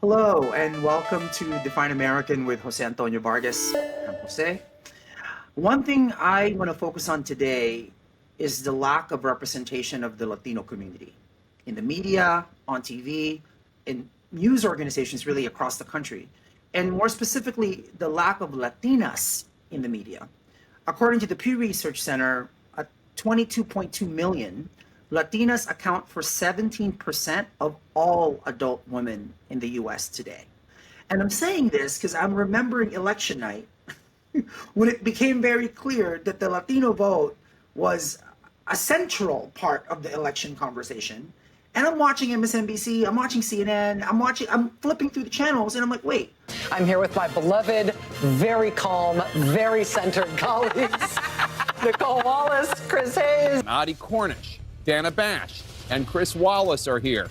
Hello, and welcome to Define American with Jose Antonio Vargas. I'm Jose. One thing I want to focus on today is the lack of representation of the Latino community in the media, on TV, in news organizations really across the country, and more specifically, the lack of Latinas in the media. According to the Pew Research Center, at 22.2 million, Latinas account for 17% of all adult women in the US today. And I'm saying this because I'm remembering election night when it became very clear that the Latino vote was a central part of the election conversation. And I'm watching MSNBC, I'm watching CNN, I'm flipping through the channels, and I'm like, wait. I'm here with my beloved, very calm, very centered colleagues, Nicole Wallace, Chris Hayes. Adi Cornish, Dana Bash, and Chris Wallace are here.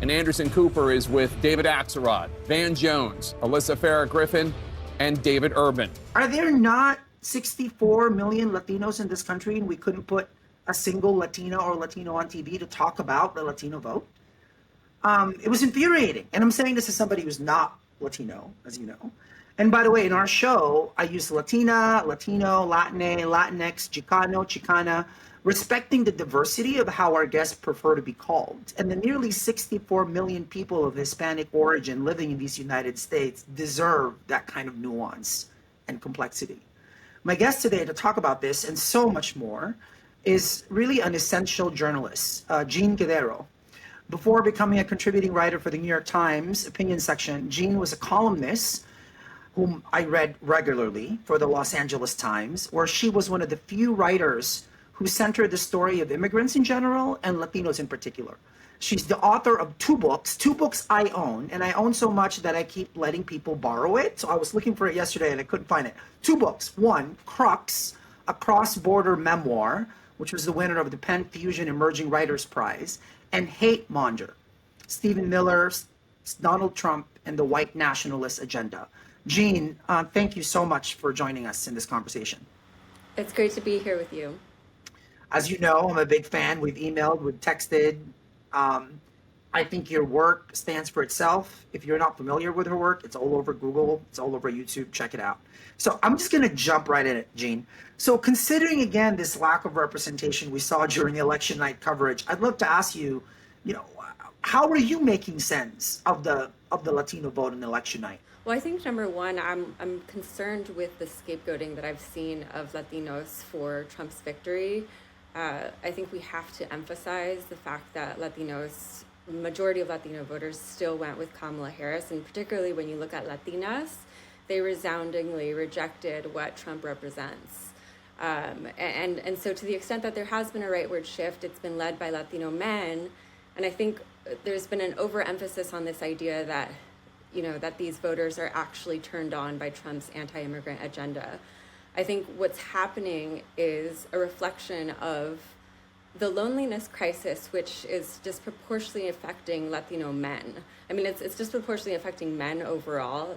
And Anderson Cooper is with David Axelrod, Van Jones, Alyssa Farrah-Griffin, and David Urban. Are there not 64 million Latinos in this country and we couldn't put a single Latina or Latino on TV to talk about the Latino vote? It was infuriating. And I'm saying this as somebody who's not Latino, as you know. And by the way, in our show, I use Latina, Latino, Latine, Latinx, Chicano, Chicana, respecting the diversity of how our guests prefer to be called. And the nearly 64 million people of Hispanic origin living in these United States deserve that kind of nuance and complexity. My guest today to talk about this and so much more is really an essential journalist, Jean Guerrero. Before becoming a contributing writer for the New York Times opinion section, Jean was a columnist whom I read regularly for the Los Angeles Times, where she was one of the few writers who centered the story of immigrants in general and Latinos in particular. She's the author of two books I own, and I own so much that I keep letting people borrow it. So I was looking for it yesterday and I couldn't find it. Two books. One, Crux, a Cross-Border Memoir, which was the winner of the Penn Fusion Emerging Writers Prize, and Hatemonger, Stephen Miller's Donald Trump and the White Nationalist Agenda. Jean, thank you so much for joining us in this conversation. It's great to be here with you. As you know, I'm a big fan. We've emailed, we've texted. I think your work stands for itself. If you're not familiar with her work, it's all over Google, it's all over YouTube. Check it out. So I'm just going to jump right in it, Jean. So considering, again, this lack of representation we saw during the election night coverage, I'd love to ask you, how are you making sense of the Latino vote in election night? Well, I think number one, I'm concerned with the scapegoating that I've seen of Latinos for Trump's victory. I think we have to emphasize the fact that Latinos, the majority of Latino voters still went with Kamala Harris, and particularly when you look at Latinas, they resoundingly rejected what Trump represents. And so to the extent that there has been a rightward shift, it's been led by Latino men, and I think there's been an overemphasis on this idea that, that these voters are actually turned on by Trump's anti-immigrant agenda. I think what's happening is a reflection of the loneliness crisis, which is disproportionately affecting Latino men. I mean, it's disproportionately affecting men overall.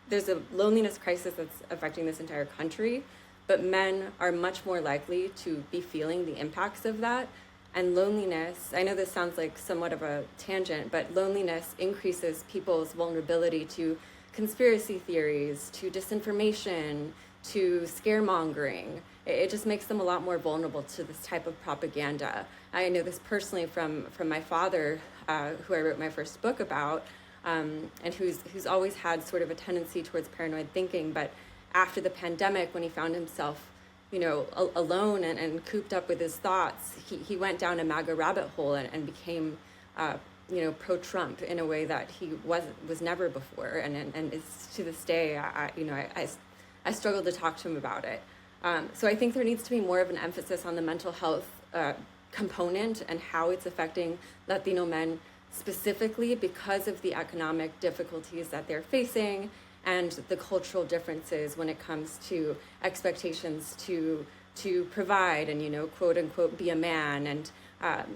There's a loneliness crisis that's affecting this entire country, but men are much more likely to be feeling the impacts of that. And loneliness, I know this sounds like somewhat of a tangent, but loneliness increases people's vulnerability to conspiracy theories, to disinformation, to scaremongering. It just makes them a lot more vulnerable to this type of propaganda. I know this personally from my father, who I wrote my first book about, and who's always had sort of a tendency towards paranoid thinking. But after the pandemic, when he found himself, alone and cooped up with his thoughts, he went down a MAGA rabbit hole and became, pro-Trump in a way that he was never before, and is to this day. I struggle to talk to him about it. So I think there needs to be more of an emphasis on the mental health component and how it's affecting Latino men specifically because of the economic difficulties that they're facing and the cultural differences when it comes to expectations to provide and, quote unquote, be a man and,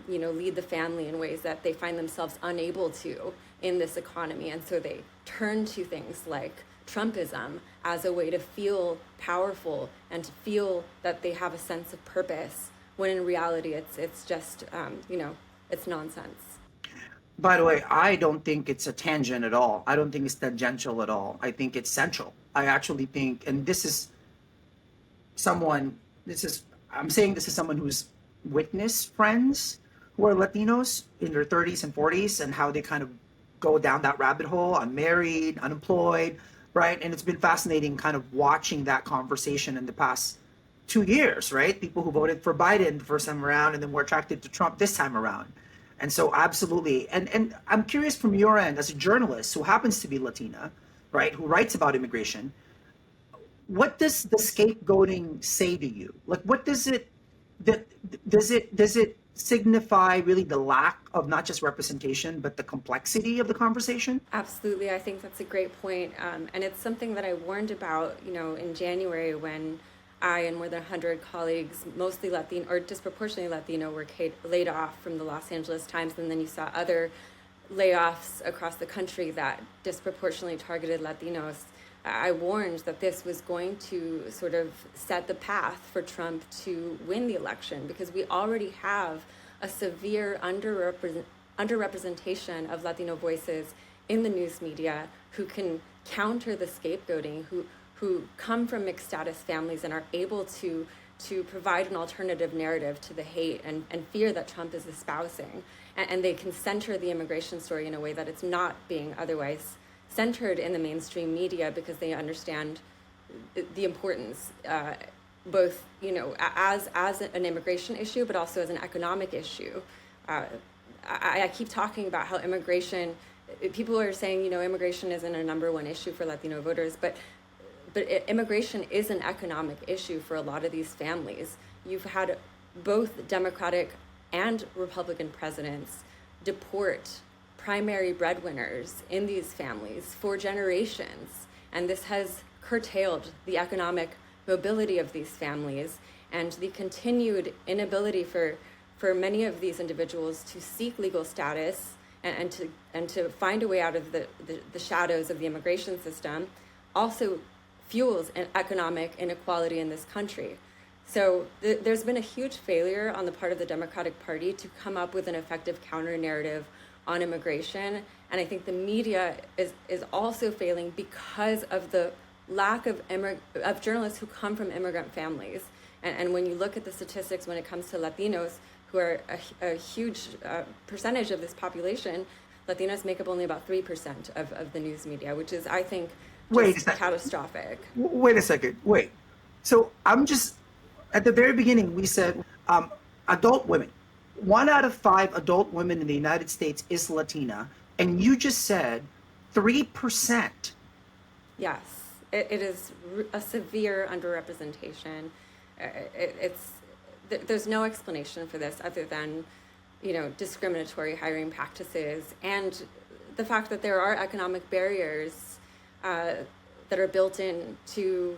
lead the family in ways that they find themselves unable to in this economy. And so they turn to things like Trumpism as a way to feel powerful and to feel that they have a sense of purpose, when in reality it's just, it's nonsense. By the way, I don't think it's a tangent at all. I don't think it's tangential at all. I think it's central. I actually think, and this is someone, I'm saying this is someone who's witnessed friends who are Latinos in their 30s and 40s and how they kind of go down that rabbit hole, unmarried, unemployed, right? And it's been fascinating kind of watching that conversation in the past 2 years, right? People who voted for Biden the first time around and then were attracted to Trump this time around. And so absolutely. And I'm curious from your end as a journalist who happens to be Latina, right, who writes about immigration, what does the scapegoating say to you? Like, what does it signify really the lack of not just representation, but the complexity of the conversation? Absolutely. I think that's a great point. And it's something that I warned about, in January when I and more than 100 colleagues, mostly Latino or disproportionately Latino, were laid off from the Los Angeles Times. And then you saw other layoffs across the country that disproportionately targeted Latinos. I warned that this was going to sort of set the path for Trump to win the election, because we already have a severe underrepresentation of Latino voices in the news media who can counter the scapegoating, who come from mixed status families and are able to provide an alternative narrative to the hate and fear that Trump is espousing. And they can center the immigration story in a way that it's not being otherwise centered in the mainstream media, because they understand the importance, both as an immigration issue, but also as an economic issue. I keep talking about how immigration, people are saying immigration isn't a number one issue for Latino voters, but immigration is an economic issue for a lot of these families. You've had both Democratic and Republican presidents deport primary breadwinners in these families for generations. And this has curtailed the economic mobility of these families and the continued inability for many of these individuals to seek legal status and to find a way out of the shadows of the immigration system also fuels an economic inequality in this country. So there's been a huge failure on the part of the Democratic Party to come up with an effective counter-narrative on immigration. And I think the media is also failing because of the lack of journalists who come from immigrant families. And when you look at the statistics when it comes to Latinos, who are a huge percentage of this population, Latinos make up only about 3% of the news media, which is, I think, just catastrophic. Wait a second. Wait. So I'm just, at the very beginning, we said adult women. 1 out of 5 adult women in the United States is Latina, and you just said 3%. Yes, it is a severe underrepresentation. There's no explanation for this other than, discriminatory hiring practices and the fact that there are economic barriers that are built in to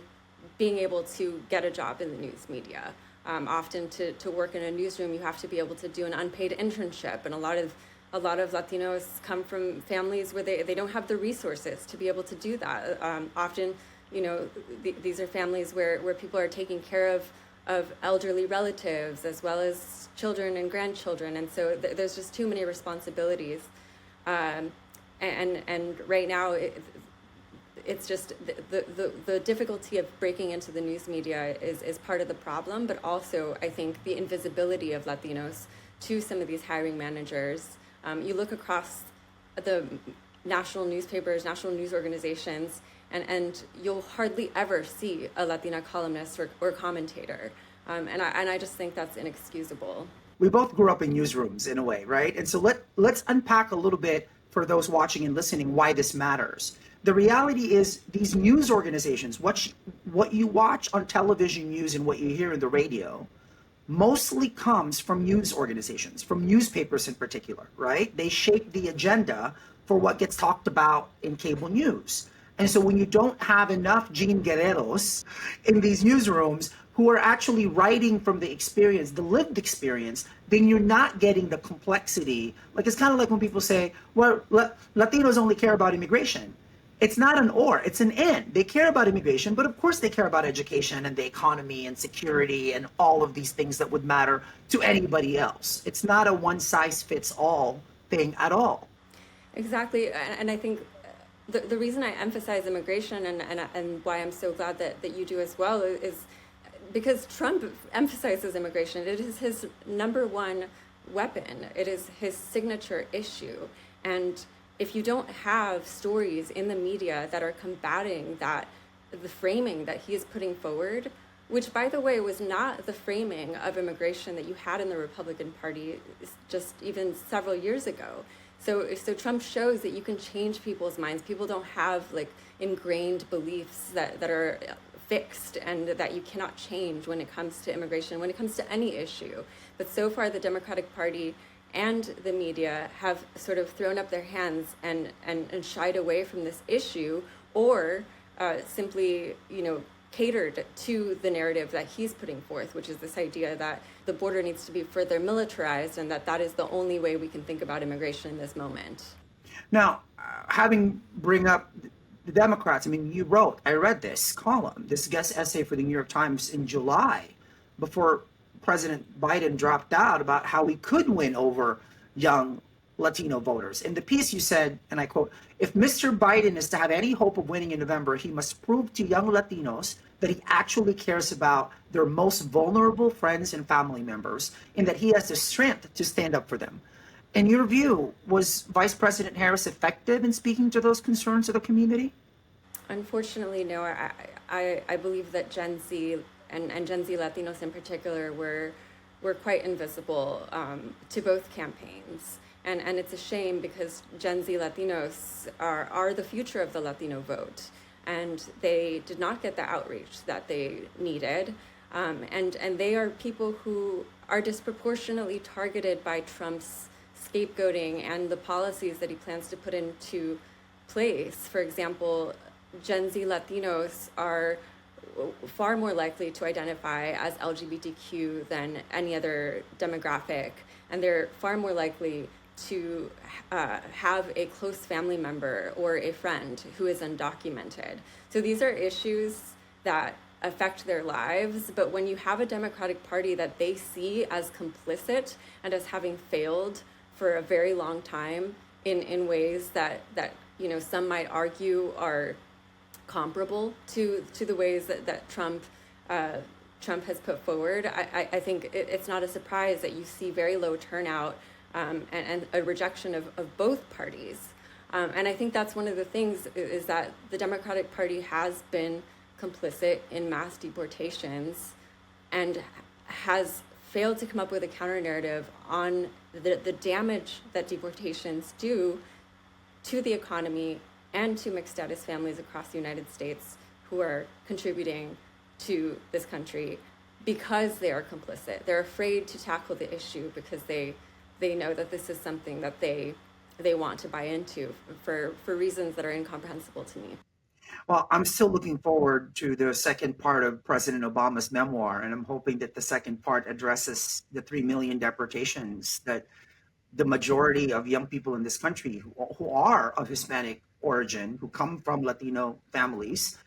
being able to get a job in the news media. Often to work in a newsroom, you have to be able to do an unpaid internship. And a lot of Latinos come from families where they don't have the resources to be able to do that. Often, these are families where people are taking care of elderly relatives as well as children and grandchildren. And so there's just too many responsibilities. And right now, it's just the difficulty of breaking into the news media is part of the problem, but also I think the invisibility of Latinos to some of these hiring managers. You look across the national newspapers, national news organizations, and you'll hardly ever see a Latina columnist or commentator. And I just think that's inexcusable. We both grew up in newsrooms in a way, right? And so let's unpack a little bit for those watching and listening why this matters. The reality is these news organizations, what you watch on television news and what you hear in the radio, mostly comes from news organizations, from newspapers in particular, right? They shape the agenda for what gets talked about in cable news. And so when you don't have enough Jean Guerreros in these newsrooms who are actually writing from the experience, the lived experience, then you're not getting the complexity. Like, it's kind of like when people say, well, Latinos only care about immigration. It's not an or, it's an and. They care about immigration, but of course they care about education and the economy and security and all of these things that would matter to anybody else. It's not a one-size-fits-all thing at all. Exactly, and I think the reason I emphasize immigration and why I'm so glad that you do as well is because Trump emphasizes immigration. It is his number one weapon. It is his signature issue. And if you don't have stories in the media that are combating that, the framing that he is putting forward, which, by the way, was not the framing of immigration that you had in the Republican Party just even several years ago. So Trump shows that you can change people's minds. People don't have like ingrained beliefs that are fixed and that you cannot change when it comes to immigration, when it comes to any issue. But so far, the Democratic Party and the media have sort of thrown up their hands and shied away from this issue, or simply, catered to the narrative that he's putting forth, which is this idea that the border needs to be further militarized and that is the only way we can think about immigration in this moment. Now, having bring up the Democrats, I mean, I read this column, this guest essay for the New York Times in July, before President Biden dropped out, about how we could win over young Latino voters. In the piece you said, and I quote, "If Mr. Biden is to have any hope of winning in November, he must prove to young Latinos that he actually cares about their most vulnerable friends and family members, and that he has the strength to stand up for them." In your view, was Vice President Harris effective in speaking to those concerns of the community? Unfortunately, no. I believe that Gen Z and Gen Z Latinos in particular were quite invisible to both campaigns. And it's a shame because Gen Z Latinos are the future of the Latino vote. And they did not get the outreach that they needed. And they are people who are disproportionately targeted by Trump's scapegoating and the policies that he plans to put into place. For example, Gen Z Latinos are far more likely to identify as LGBTQ than any other demographic. And they're far more likely to have a close family member or a friend who is undocumented. So these are issues that affect their lives, but when you have a Democratic Party that they see as complicit and as having failed for a very long time in ways that some might argue are comparable to the ways that Trump has put forward, I think it's not a surprise that you see very low turnout and a rejection of both parties. And I think that's one of the things is that the Democratic Party has been complicit in mass deportations and has failed to come up with a counter narrative on the damage that deportations do to the economy and to mixed status families across the United States who are contributing to this country because they are complicit. They're afraid to tackle the issue because they know that this is something that they want to buy into for reasons that are incomprehensible to me. Well, I'm still looking forward to the second part of President Obama's memoir, and I'm hoping that the second part addresses the 3 million deportations that the majority of young people in this country who are of Hispanic origin, who come from Latino families,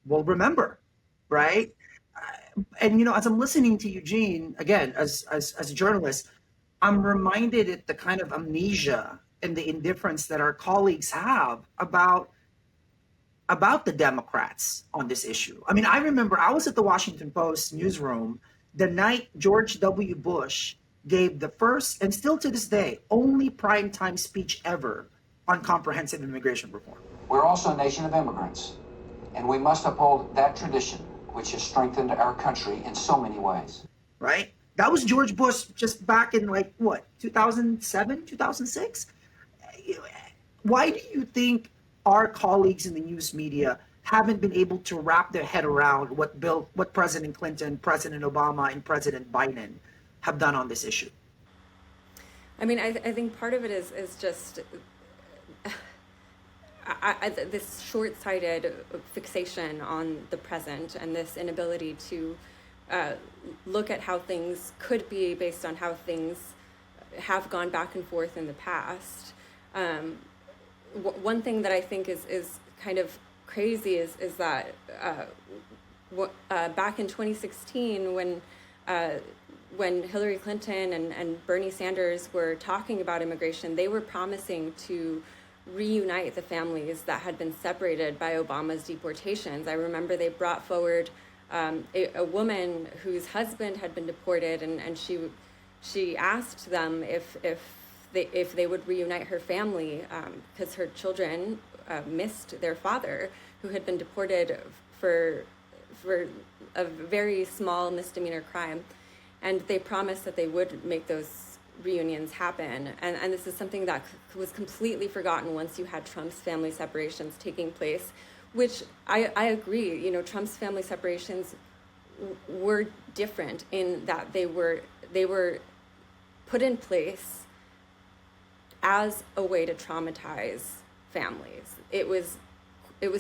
will remember, right? And as I'm listening to Eugene, again, as a journalist, I'm reminded at the kind of amnesia and the indifference that our colleagues have about the Democrats on this issue. I mean, I remember I was at the Washington Post newsroom the night George W. Bush gave the first, and still to this day, only primetime speech ever on comprehensive immigration reform. We're also a nation of immigrants, and we must uphold that tradition, which has strengthened our country in so many ways. Right? That was George Bush just back in 2007, 2006? Why do you think our colleagues in the news media haven't been able to wrap their head around what President Clinton, President Obama, and President Biden have done on this issue? I mean, I think part of it is just this short-sighted fixation on the present and this inability to look at how things could be based on how things have gone back and forth in the past. One thing that I think is kind of crazy is that back in 2016, when when Hillary Clinton and Bernie Sanders were talking about immigration, they were promising to reunite the families that had been separated by Obama's deportations. I remember they brought forward a woman whose husband had been deported, and she asked them if they would reunite her family because her children missed their father, who had been deported for a very small misdemeanor crime. And they promised that they would make those reunions happen. And this is something that was completely forgotten once you had Trump's family separations taking place, which I agree, you know, Trump's family separations were different in that they were put in place as a way to traumatize families. It was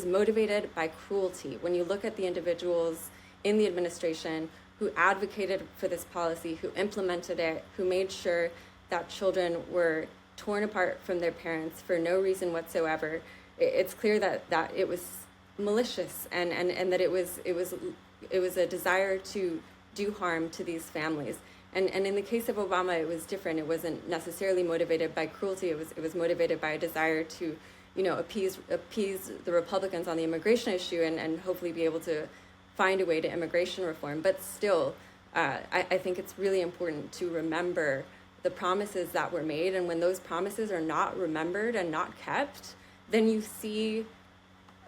motivated by cruelty. When you look at the individuals in the administration who advocated for this policy, who implemented it, who made sure that children were torn apart from their parents for no reason whatsoever, it's clear that it was malicious and that it was a desire to do harm to these families. And in the case of Obama, it was different. It wasn't necessarily motivated by cruelty. It was motivated by a desire to, you know, appease the Republicans on the immigration issue and hopefully be able to find a way to immigration reform. But still, I think it's really important to remember the promises that were made. And when those promises are not remembered and not kept, then you see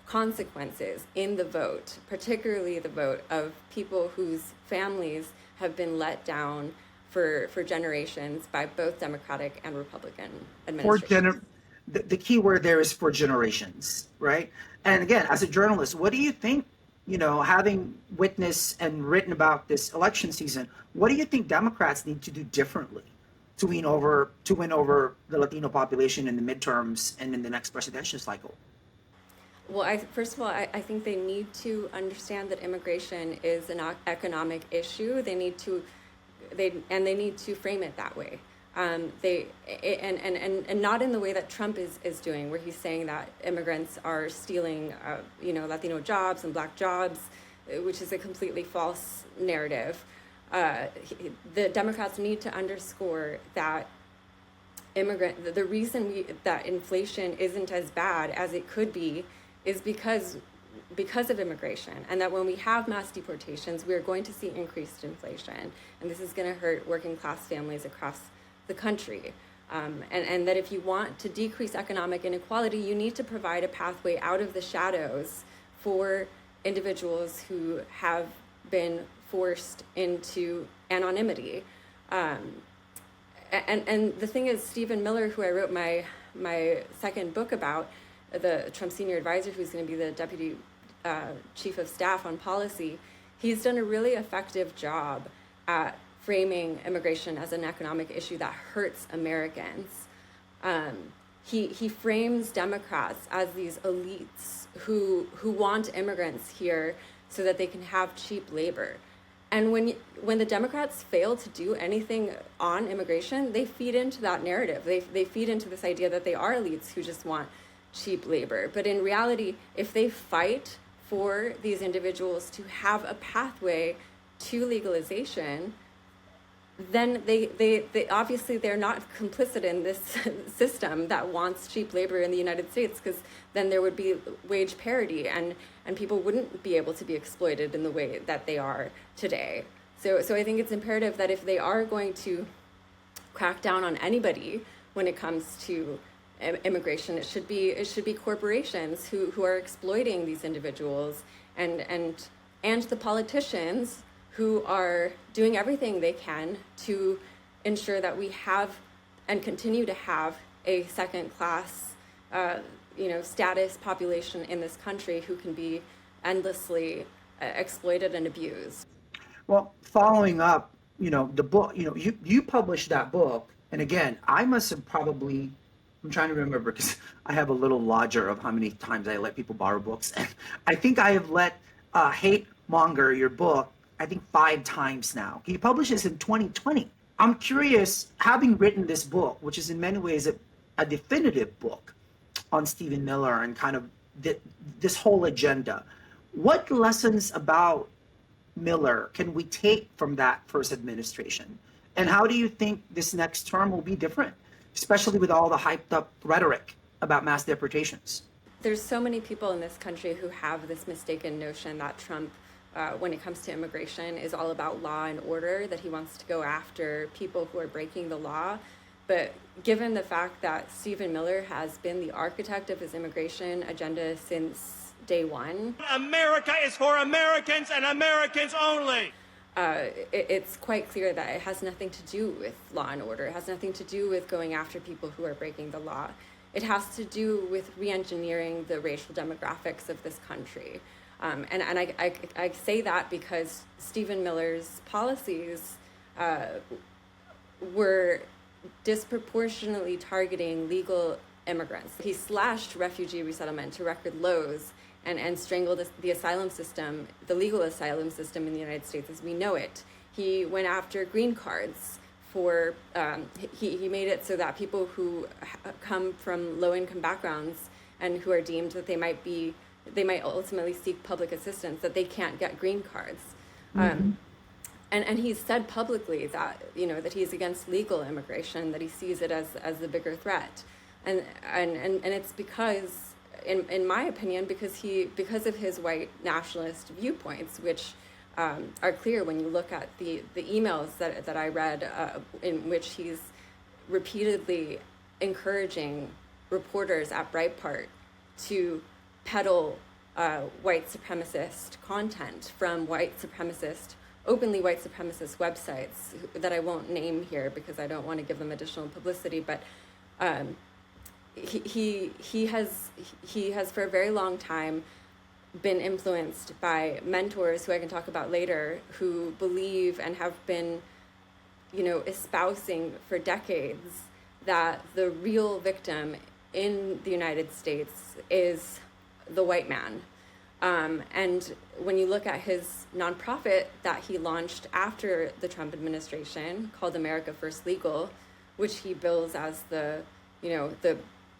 consequences in the vote, particularly the vote of people whose families have been let down for generations by both Democratic and Republican administrations. The key word there is for generations, right? And again, as a journalist, what do you think, you know, having witnessed and written about this election season, what do you think Democrats need to do differently to win over the Latino population in the midterms and in the next presidential cycle? Well, first of all, I think they need to understand that immigration is an economic issue. They need to frame it that way. And not in the way that Trump is doing, where he's saying that immigrants are stealing, Latino jobs and Black jobs, which is a completely false narrative. The Democrats need to underscore that the reason that inflation isn't as bad as it could be is because of immigration, and that when we have mass deportations, we are going to see increased inflation, and this is going to hurt working class families across the country. And that if you want to decrease economic inequality, you need to provide a pathway out of the shadows for individuals who have been forced into anonymity. And the thing is, Stephen Miller, who I wrote my second book about, the Trump senior advisor, who's going to be the deputy chief of staff on policy, he's done a really effective job at framing immigration as an economic issue that hurts Americans. He frames Democrats as these elites who want immigrants here so that they can have cheap labor. And when the Democrats fail to do anything on immigration, they feed into that narrative. They feed into this idea that they are elites who just want cheap labor. But in reality, if they fight for these individuals to have a pathway to legalization, then they obviously they're not complicit in this system that wants cheap labor in the United States, because then there would be wage parity and people wouldn't be able to be exploited in the way that they are today. So I think it's imperative that if they are going to crack down on anybody when it comes to immigration, it should be corporations who are exploiting these individuals and the politicians who are doing everything they can to ensure that we have and continue to have a second-class, status population in this country who can be endlessly exploited and abused. Well, following up, the book, you published that book, and again, I must have probably, I'm trying to remember because I have a little ledger of how many times I let people borrow books, and I think I have let Hatemonger, your book, I think 5 times now. You published this in 2020. I'm curious, having written this book, which is in many ways a definitive book on Stephen Miller and kind of this whole agenda, what lessons about Miller can we take from that first administration? And how do you think this next term will be different, especially with all the hyped up rhetoric about mass deportations? There's so many people in this country who have this mistaken notion that Trump, when it comes to immigration, is all about law and order, that he wants to go after people who are breaking the law. But given the fact that Stephen Miller has been the architect of his immigration agenda since day one, America is for Americans and Americans only. It's quite clear that it has nothing to do with law and order. It has nothing to do with going after people who are breaking the law. It has to do with re-engineering the racial demographics of this country. And I say that because Stephen Miller's policies were disproportionately targeting legal immigrants. He slashed refugee resettlement to record lows and strangled the asylum system, the legal asylum system in the United States as we know it. He went after green cards for, he made it so that people who come from low-income backgrounds and who are deemed that they might ultimately seek public assistance, that they can't get green cards. And he's said publicly that, that he's against legal immigration, that he sees it as the bigger threat. And it's because, in my opinion, because of his white nationalist viewpoints, which are clear when you look at the emails that I read, in which he's repeatedly encouraging reporters at Breitbart to peddle white supremacist content from openly white supremacist websites that I won't name here because I don't want to give them additional publicity, but he has for a very long time been influenced by mentors who I can talk about later, who believe and have been, espousing for decades that the real victim in the United States is the white man. And when you look at his nonprofit that he launched after the Trump administration, called America First Legal, which he bills as the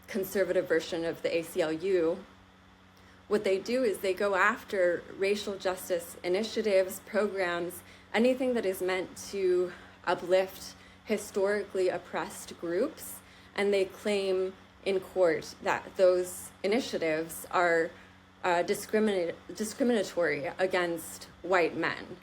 conservative version of the ACLU, what they do is they go after racial justice initiatives, programs, anything that is meant to uplift historically oppressed groups, and they claim in court that those initiatives are discriminatory against white men.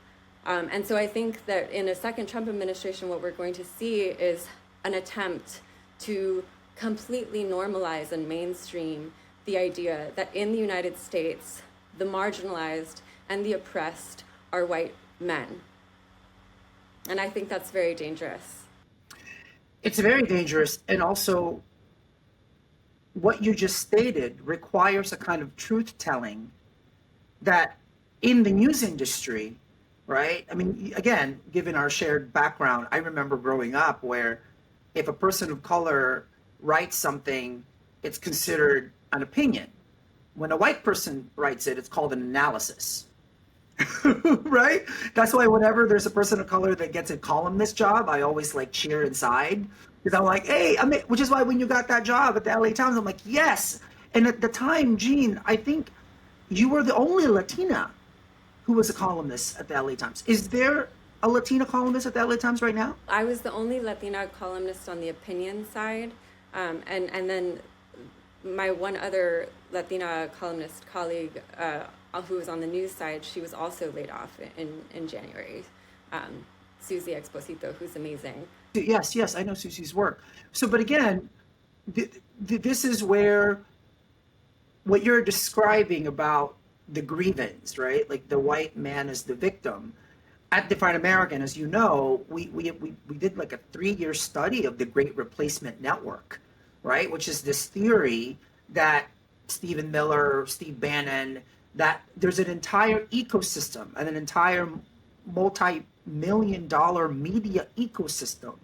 And so I think that in a second Trump administration, what we're going to see is an attempt to completely normalize and mainstream the idea that in the United States, the marginalized and the oppressed are white men. And I think that's very dangerous. It's very dangerous. And also, what you just stated requires a kind of truth telling that in the news industry, right? I mean, again, given our shared background, I remember growing up where if a person of color writes something, it's considered an opinion. When a white person writes it, it's called an analysis. Right? That's why whenever there's a person of color that gets a columnist job, I always cheer inside. Because I'm like, hey, which is why when you got that job at the LA Times, I'm like, yes. And at the time, Jean, I think you were the only Latina who was a columnist at the LA Times. Is there a Latina columnist at the LA Times right now? I was the only Latina columnist on the opinion side. And then my one other Latina columnist colleague, who was on the news side, she was also laid off in January. Susie Exposito, who's amazing. Yes, I know Susie's work. So, but again, this is where what you're describing about the grievance, right? Like the white man is the victim. At Define American, as you know, we did a 3-year study of the Great Replacement Network, right? Which is this theory that Stephen Miller, Steve Bannon, that there's an entire ecosystem and an entire multi-million-dollar media ecosystem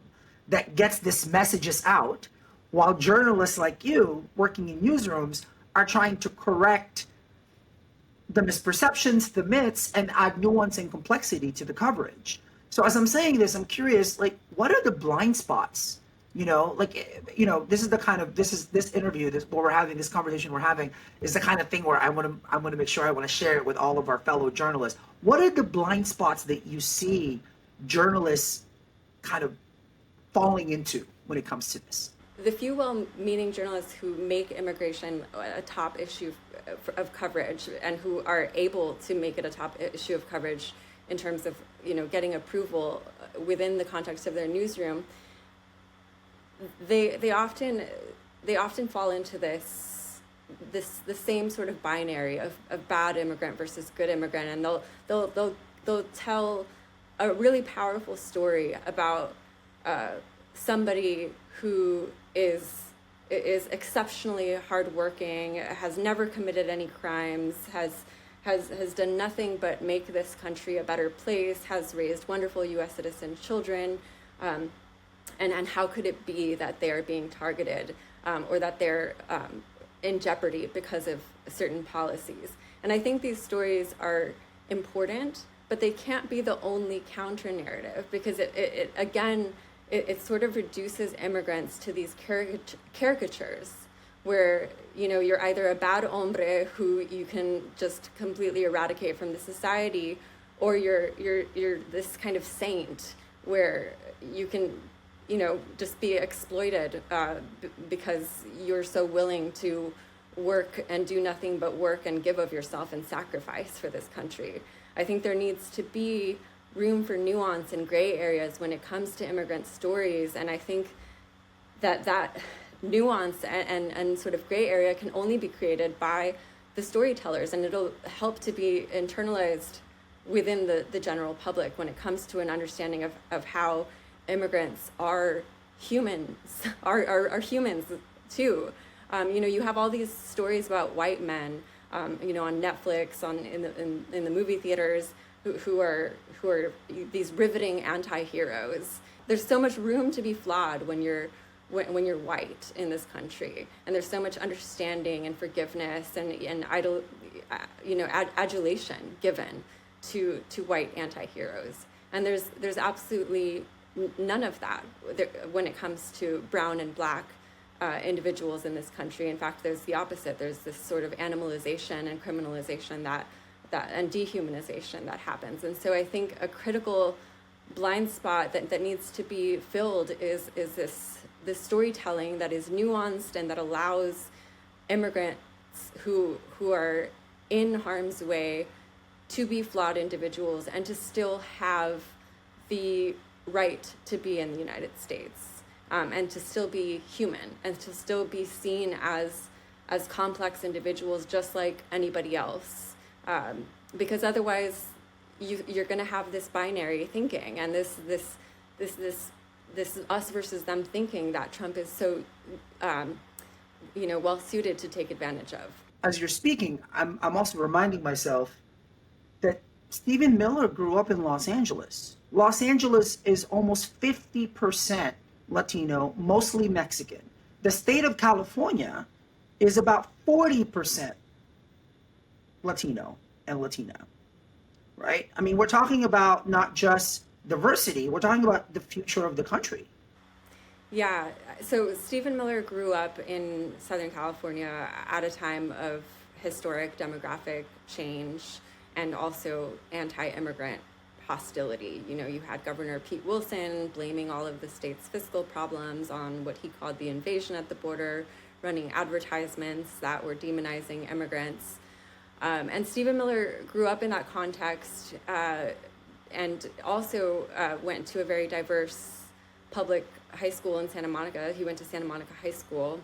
that gets these messages out, while journalists like you working in newsrooms are trying to correct the misperceptions, the myths, and add nuance and complexity to the coverage. So as I'm saying this, I'm curious, what are the blind spots This is the kind of this interview, what we're having, this conversation we're having is the kind of thing where I want to make sure I want to share it with all of our fellow journalists. What are the blind spots that you see journalists kind of falling into when it comes to this? The few well-meaning journalists who make immigration a top issue of coverage and who are able to make it a top issue of coverage in terms of getting approval within the context of their newsroom, they often fall into the same sort of binary of bad immigrant versus good immigrant, and they'll tell a really powerful story about somebody who is exceptionally hardworking, has never committed any crimes, has done nothing but make this country a better place, has raised wonderful U.S. citizen children, and how could it be that they are being targeted or that they're in jeopardy because of certain policies? And I think these stories are important, but they can't be the only counter narrative, because it sort of reduces immigrants to these caricatures where you're either a bad hombre who you can just completely eradicate from the society, or you're this kind of saint where you can just be exploited because you're so willing to work and do nothing but work and give of yourself and sacrifice for this country. I think there needs to be room for nuance and gray areas when it comes to immigrant stories, and I think that nuance and sort of gray area can only be created by the storytellers, and it'll help to be internalized within the general public when it comes to an understanding of how immigrants are humans, are humans too. You have all these stories about white men, on Netflix, in the movie theaters, who are these riveting anti-heroes. There's so much room to be flawed when you're white in this country, and there's so much understanding and forgiveness and adulation given to white anti-heroes, and there's absolutely none of that when it comes to brown and black individuals in this country. In fact, there's the opposite. There's this sort of animalization and criminalization and dehumanization that happens. And so I think a critical blind spot that needs to be filled is this storytelling that is nuanced and that allows immigrants who are in harm's way to be flawed individuals and to still have the right to be in the United States, and to still be human and to still be seen as complex individuals just like anybody else, because otherwise you're going to have this binary thinking and this us versus them thinking that Trump is so well suited to take advantage of. As you're speaking, I'm also reminding myself that Stephen Miller grew up in Los Angeles. Los Angeles is almost 50% Latino, mostly Mexican. The state of California is about 40% Latino and Latina, right? I mean, we're talking about not just diversity, we're talking about the future of the country. Yeah, so Stephen Miller grew up in Southern California at a time of historic demographic change and also anti-immigrant hostility. You had Governor Pete Wilson blaming all of the state's fiscal problems on what he called the invasion at the border, running advertisements that were demonizing immigrants. And Stephen Miller grew up in that context and also went to a very diverse public high school in Santa Monica. He went to Santa Monica High School.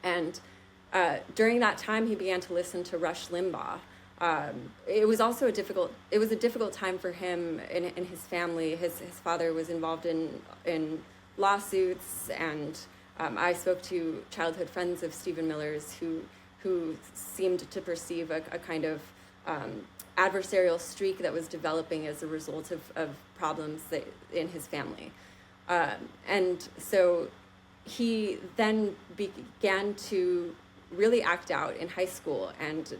And during that time, he began to listen to Rush Limbaugh. It was also a difficult time for him in his family. His father was involved in lawsuits, and I spoke to childhood friends of Stephen Miller's who seemed to perceive a kind of adversarial streak that was developing as a result of problems in his family. And so he then began to really act out in high school and,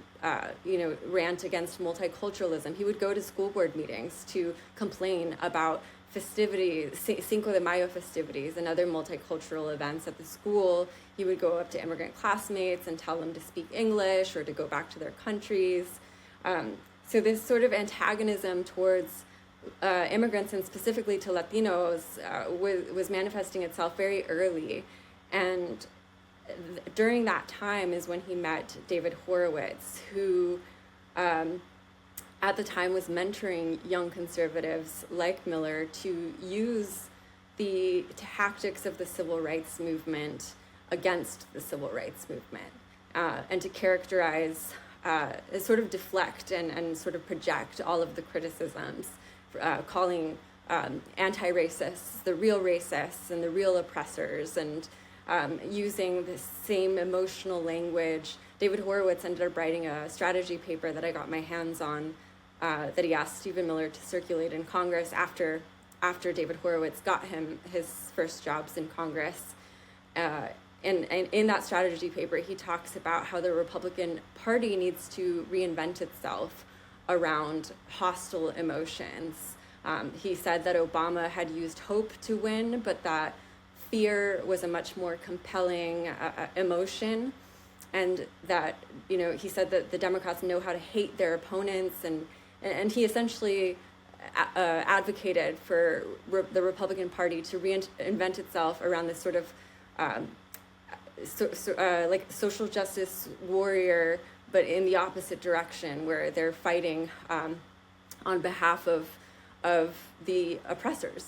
rant against multiculturalism. He would go to school board meetings to complain about festivities, Cinco de Mayo festivities and other multicultural events at the school, he would go up to immigrant classmates and tell them to speak English or to go back to their countries. So this sort of antagonism towards immigrants, and specifically to Latinos, was manifesting itself very early. And during that time is when he met David Horowitz, who at the time was mentoring young conservatives like Miller to use the tactics of the civil rights movement against the civil rights movement, and to characterize, sort of deflect and sort of project all of the criticisms, calling anti-racists the real racists and the real oppressors, and using the same emotional language. David Horowitz ended up writing a strategy paper that I got my hands on, that he asked Stephen Miller to circulate in Congress after David Horowitz got him his first jobs in Congress. And in that strategy paper, he talks about how the Republican Party needs to reinvent itself around hostile emotions. He said that Obama had used hope to win, but that fear was a much more compelling emotion, and that, he said that the Democrats know how to hate their opponents, and he essentially advocated for the Republican Party to reinvent itself around this sort of like social justice warrior, but in the opposite direction, where they're fighting on behalf of the oppressors.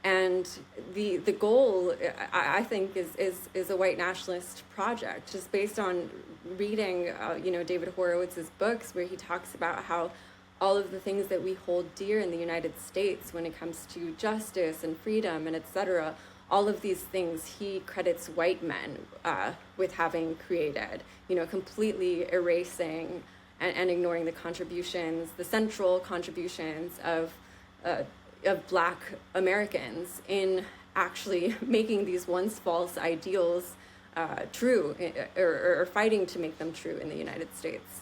And the goal, I think, is a white nationalist project, just based on reading, David Horowitz's books, where he talks about how all of the things that we hold dear in the United States when it comes to justice and freedom and et cetera, all of these things he credits white men with having created, completely erasing and ignoring the central contributions of Black Americans in actually making these once false ideals true, or fighting to make them true in the United States.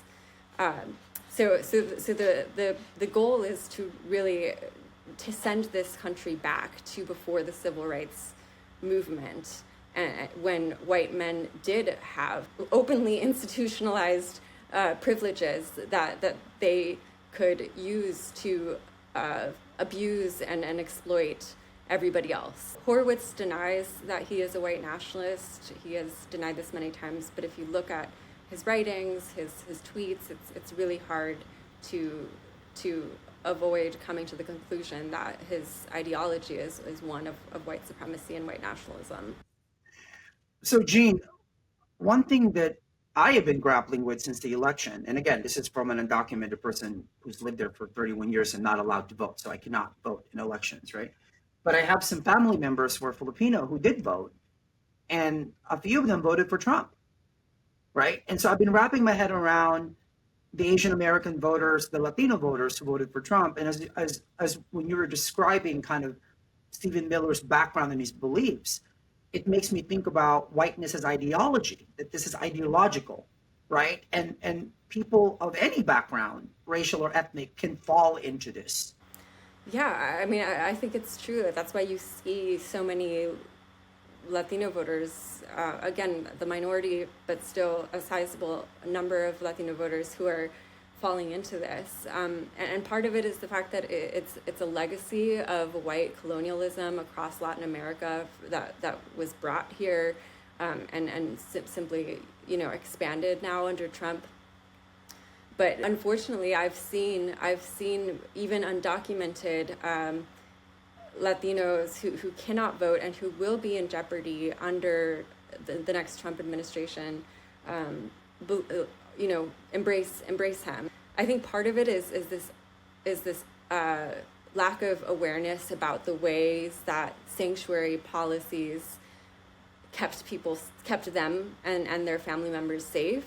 So the goal is to really to send this country back to before the civil rights movement, when white men did have openly institutionalized privileges that they could use to abuse and exploit everybody else. Horowitz denies that he is a white nationalist. He has denied this many times, but if you look at his writings, his tweets, it's really hard to avoid coming to the conclusion that his ideology is one of white supremacy and white nationalism. So, Jean, one thing that I have been grappling with since the election, and again, this is from an undocumented person who's lived there for 31 years and not allowed to vote, so I cannot vote in elections, right? But I have some family members who are Filipino who did vote, and a few of them voted for Trump, right? And so I've been wrapping my head around the Asian American voters, the Latino voters who voted for Trump, and as when you were describing kind of Stephen Miller's background and his beliefs, it makes me think about whiteness as ideology, that this is ideological, right? And people of any background, racial or ethnic, can fall into this. Yeah, I mean, I think it's true. That's why you see so many Latino voters, again, the minority, but still a sizable number of Latino voters who are falling into this. And part of it is the fact that it's a legacy of white colonialism across Latin America that was brought here and simply, expanded now under Trump. But unfortunately, I've seen even undocumented Latinos who cannot vote and who will be in jeopardy under the next Trump administration, embrace him. I think part of it is this lack of awareness about the ways that sanctuary policies kept them and their family members safe.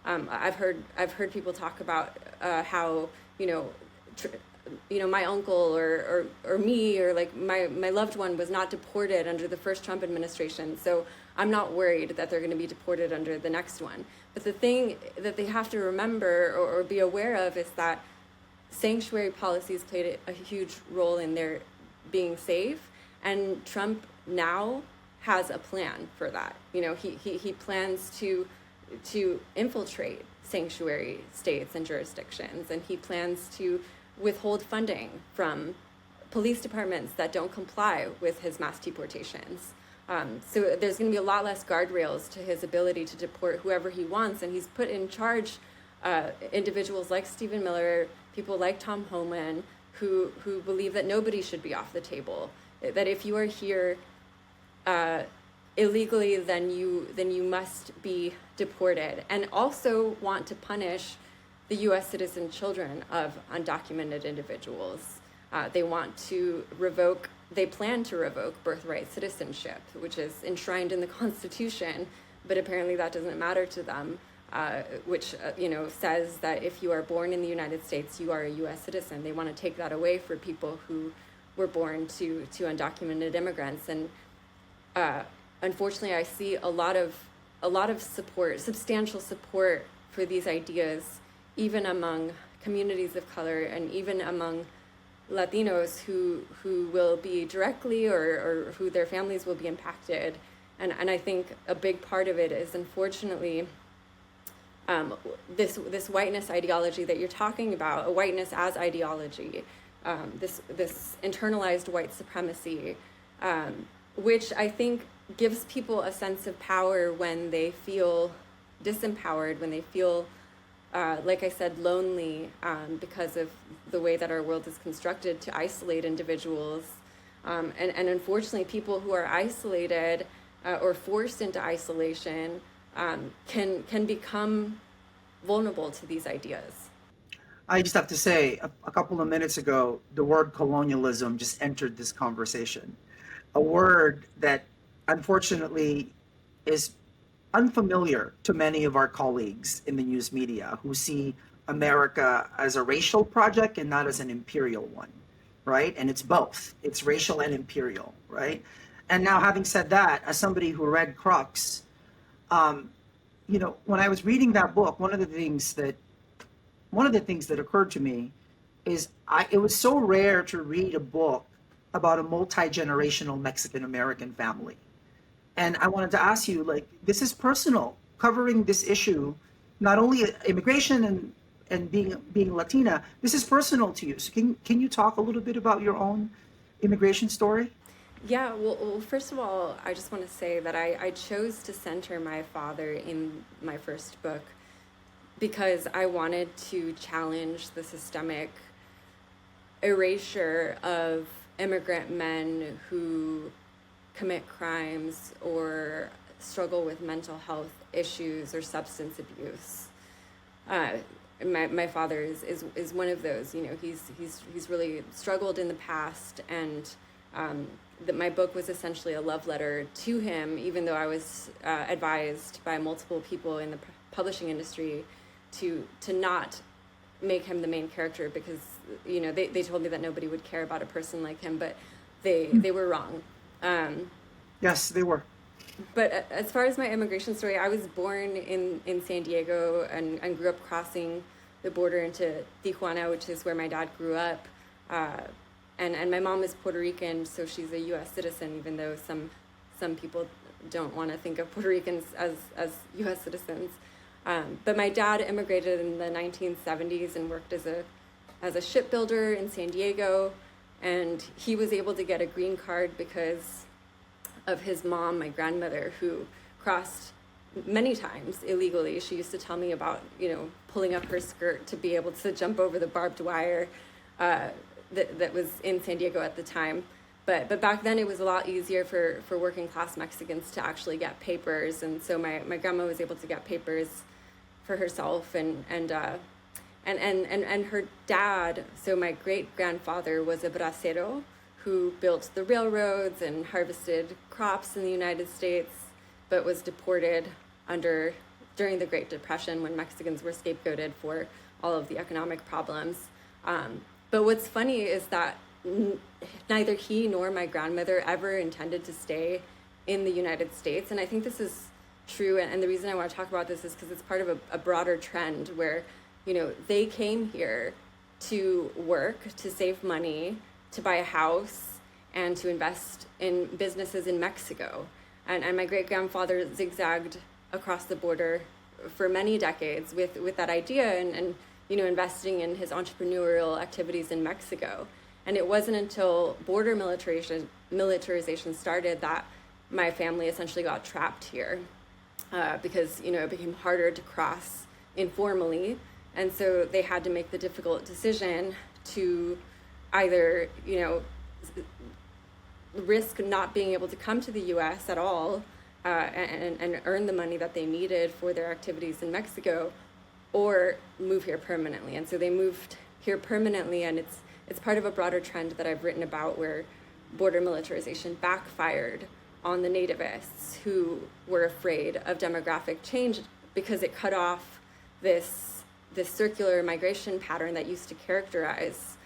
I've heard people talk about how my uncle or me or like my loved one was not deported under the first Trump administration, so I'm not worried that they're going to be deported under the next one. But the thing that they have to remember or be aware of is that sanctuary policies played a huge role in their being safe. And Trump now has a plan for that. He plans to infiltrate sanctuary states and jurisdictions, and he plans to withhold funding from police departments that don't comply with his mass deportations. So there's going to be a lot less guardrails to his ability to deport whoever he wants, and he's put in charge individuals like Stephen Miller, people like Tom Homan, who believe that nobody should be off the table, that if you are here illegally, then you must be deported, and also want to punish the U.S. citizen children of undocumented individuals. They plan to revoke birthright citizenship, which is enshrined in the Constitution, but apparently that doesn't matter to them, which says that if you are born in the United States, you are a U.S. citizen. They want to take that away for people who were born to undocumented immigrants, and unfortunately, I see a lot of support, substantial support for these ideas, even among communities of color and even among Latinos who will be directly or who their families will be impacted. And I think a big part of it is, unfortunately, this whiteness ideology that you're talking about, a whiteness as ideology, this internalized white supremacy, which I think gives people a sense of power when they feel disempowered, when they feel, like I said, lonely, because of the way that our world is constructed to isolate individuals. And unfortunately, people who are isolated or forced into isolation can become vulnerable to these ideas. I just have to say, a couple of minutes ago, the word colonialism just entered this conversation. A word that unfortunately is unfamiliar to many of our colleagues in the news media who see America as a racial project and not as an imperial one, right? And it's both. It's racial and imperial, right? And now, having said that, as somebody who read Crux, when I was reading that book, one of the things that occurred to me is it was so rare to read a book about a multi-generational Mexican-American family. And I wanted to ask you, this is personal, covering this issue, not only immigration and being Latina, this is personal to you. So can you talk a little bit about your own immigration story? Yeah, well, first of all, I just want to say that I chose to center my father in my first book because I wanted to challenge the systemic erasure of immigrant men who commit crimes or struggle with mental health issues or substance abuse. My father is one of those. He's really struggled in the past, and that my book was essentially a love letter to him, even though I was advised by multiple people in the publishing industry to not make him the main character because they told me that nobody would care about a person like him, but they were wrong. Yes, they were. But as far as my immigration story, I was born in San Diego and grew up crossing the border into Tijuana, which is where my dad grew up. And my mom is Puerto Rican, so she's a U.S. citizen, even though some people don't want to think of Puerto Ricans as U.S. citizens. But my dad immigrated in the 1970s and worked as a shipbuilder in San Diego, and he was able to get a green card because of his mom, my grandmother, who crossed many times illegally. She used to tell me about, pulling up her skirt to be able to jump over the barbed wire that was in San Diego at the time. But back then it was a lot easier for working class Mexicans to actually get papers, and so my grandma was able to get papers for herself and her dad. So my great grandfather was a bracero who built the railroads and harvested crops in the United States, but was deported during the Great Depression when Mexicans were scapegoated for all of the economic problems. But what's funny is that neither he nor my grandmother ever intended to stay in the United States. And I think this is true. And the reason I want to talk about this is because it's part of a broader trend where, they came here to work, to save money, to buy a house, and to invest in businesses in Mexico. And my great-grandfather zigzagged across the border for many decades with that idea and investing in his entrepreneurial activities in Mexico. And it wasn't until border militarization started that my family essentially got trapped here because, it became harder to cross informally. And so they had to make the difficult decision to either, risk not being able to come to the U.S. at all and earn the money that they needed for their activities in Mexico, or move here permanently. And so they moved here permanently, and it's part of a broader trend that I've written about where border militarization backfired on the nativists who were afraid of demographic change because it cut off this circular migration pattern that used to characterize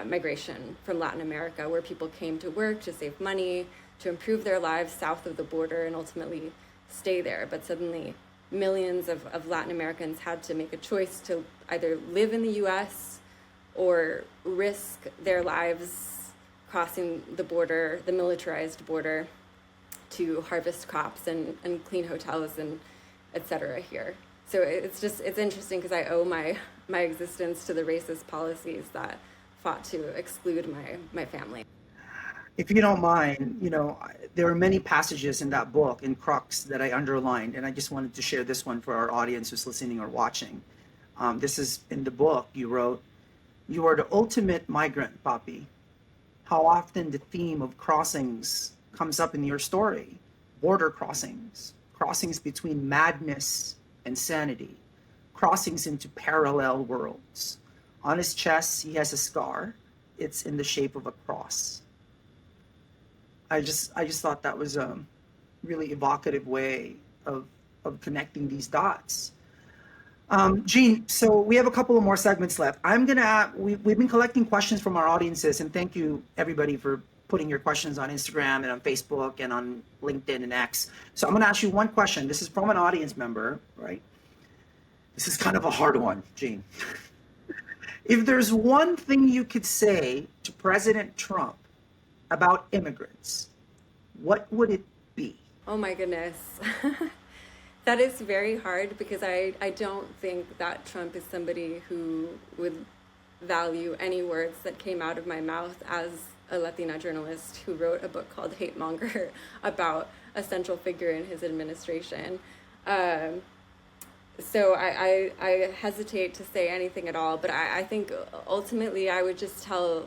migration from Latin America, where people came to work, to save money, to improve their lives south of the border and ultimately stay there. But suddenly millions of Latin Americans had to make a choice to either live in the US or risk their lives crossing the border, the militarized border, to harvest crops and clean hotels and et cetera here. So it's interesting because I owe my existence to the racist policies that fought to exclude my family. If you don't mind, there are many passages in that book, in Crux, that I underlined, and I just wanted to share this one for our audience who's listening or watching. This is in the book. You wrote, "You are the ultimate migrant, Papi. How often the theme of crossings comes up in your story. Border crossings, crossings between madness and sanity, crossings into parallel worlds. On his chest, he has a scar. It's in the shape of a cross." I just thought that was a really evocative way of connecting these dots. Jean, so we have a couple of more segments left. We've been collecting questions from our audiences, and thank you everybody for putting your questions on Instagram and on Facebook and on LinkedIn and X. So I'm gonna ask you one question. This is from an audience member, right? This is kind of a hard one, Jean. If there's one thing you could say to President Trump about immigrants, what would it be? Oh my goodness. That is very hard because I don't think that Trump is somebody who would value any words that came out of my mouth as a Latina journalist who wrote a book called Hatemonger about a central figure in his administration. So I hesitate to say anything at all, but I think ultimately I would just tell,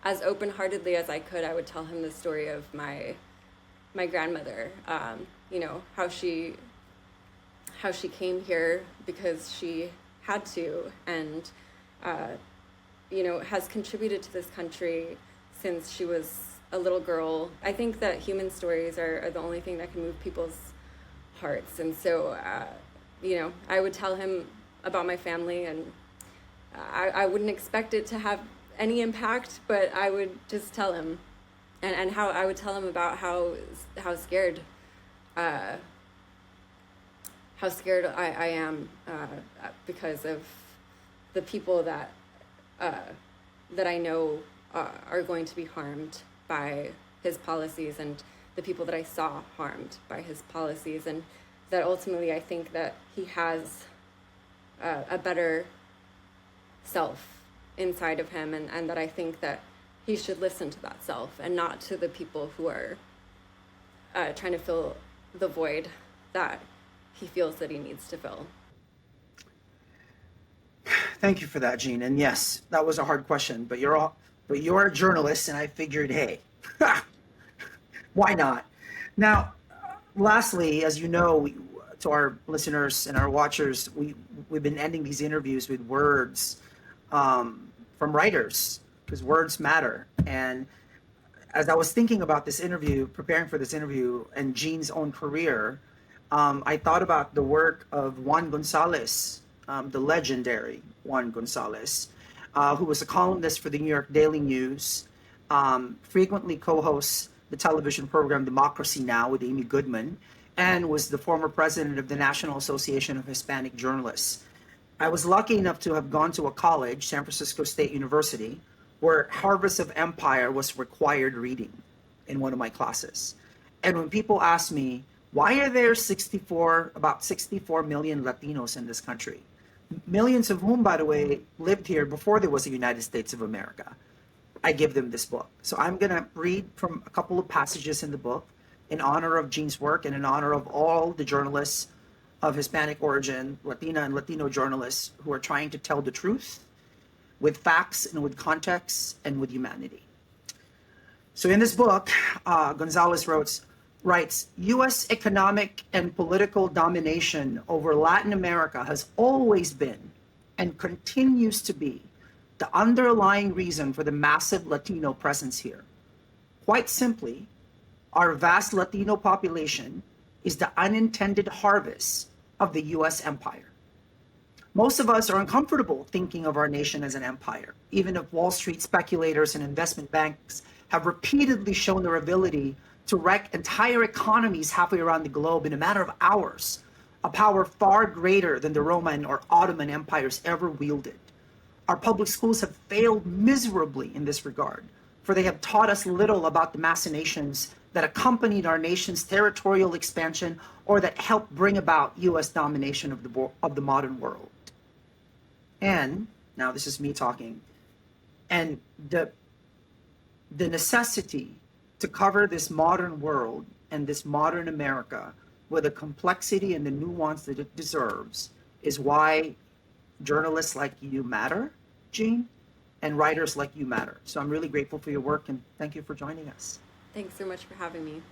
as open-heartedly as I could, I would tell him the story of my grandmother, how she came here because she had to, and has contributed to this country since she was a little girl. I think that human stories are the only thing that can move people's hearts, and so I would tell him about my family, and I wouldn't expect it to have any impact, but I would just tell him, and how I would tell him about how scared I am because of the people that I know are going to be harmed by his policies, and the people that I saw harmed by his policies, and that ultimately I think that he has a better self inside of him, and that I think that he should listen to that self and not to the people who are trying to fill the void that he feels that he needs to fill. Thank you for that, Jean. And yes, that was a hard question, but you're a journalist, and I figured, hey, why not? Now, lastly, as you know, to our listeners and our watchers, we've been ending these interviews with words from writers, because words matter. And as I was thinking about this interview, preparing for this interview and Jean's own career, I thought about the work of Juan Gonzalez, the legendary Juan Gonzalez, who was a columnist for the New York Daily News, frequently co-hosts the television program Democracy Now! With Amy Goodman, and was the former president of the National Association of Hispanic Journalists. I was lucky enough to have gone to a college, San Francisco State University, where Harvest of Empire was required reading in one of my classes. And when people ask me, why are there about 64 million Latinos in this country? Millions of whom, by the way, lived here before there was a United States of America. I give them this book. So I'm going to read from a couple of passages in the book in honor of Jean's work and in honor of all the journalists of Hispanic origin, Latina and Latino journalists who are trying to tell the truth with facts and with context and with humanity. So in this book, Gonzalez writes, U.S. economic and political domination over Latin America has always been and continues to be the underlying reason for the massive Latino presence here. Quite simply, our vast Latino population is the unintended harvest of the U.S. empire. Most of us are uncomfortable thinking of our nation as an empire, even if Wall Street speculators and investment banks have repeatedly shown their ability to wreck entire economies halfway around the globe in a matter of hours, a power far greater than the Roman or Ottoman empires ever wielded. Our public schools have failed miserably in this regard, for they have taught us little about the machinations that accompanied our nation's territorial expansion or that helped bring about U.S. domination of the modern world. And, now this is me talking, and the necessity to cover this modern world and this modern America with the complexity and the nuance that it deserves is why journalists like you matter, Jean, and writers like you matter. So I'm really grateful for your work and thank you for joining us. Thanks so much for having me.